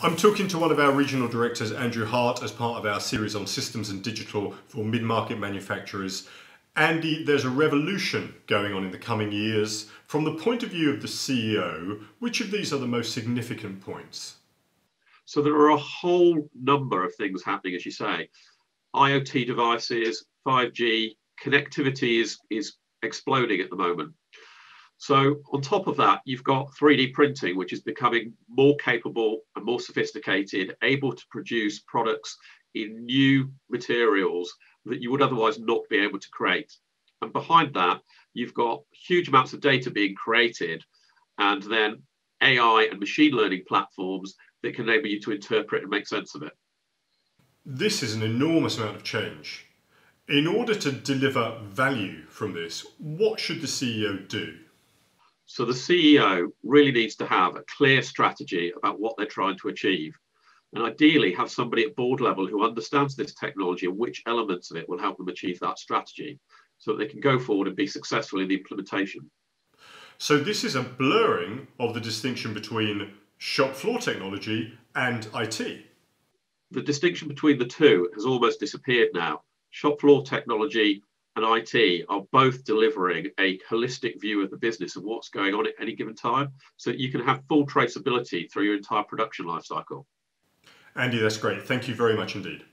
I'm talking to one of our regional directors, Andrew Hart, as part of our series on systems and digital for mid-market manufacturers. Andy, there's a revolution going on in the coming years. From the point of view of the CEO, which of these are the most significant points? So there are a whole number of things happening, as you say. IoT devices, 5G, connectivity is exploding at the moment. So on top of that, you've got 3D printing, which is becoming more capable and more sophisticated, able to produce products in new materials that you would otherwise not be able to create. And behind that, you've got huge amounts of data being created, and then AI and machine learning platforms that can enable you to interpret and make sense of it. This is an enormous amount of change. In order to deliver value from this, what should the CEO do? So the CEO really needs to have a clear strategy about what they're trying to achieve, and ideally have somebody at board level who understands this technology and which elements of it will help them achieve that strategy so that they can go forward and be successful in the implementation. So this is a blurring of the distinction between shop floor technology and IT. The distinction between the two has almost disappeared now. Shop floor technology and IT are both delivering a holistic view of the business and what's going on at any given time, so that you can have full traceability through your entire production lifecycle. Andy, that's great. Thank you very much indeed.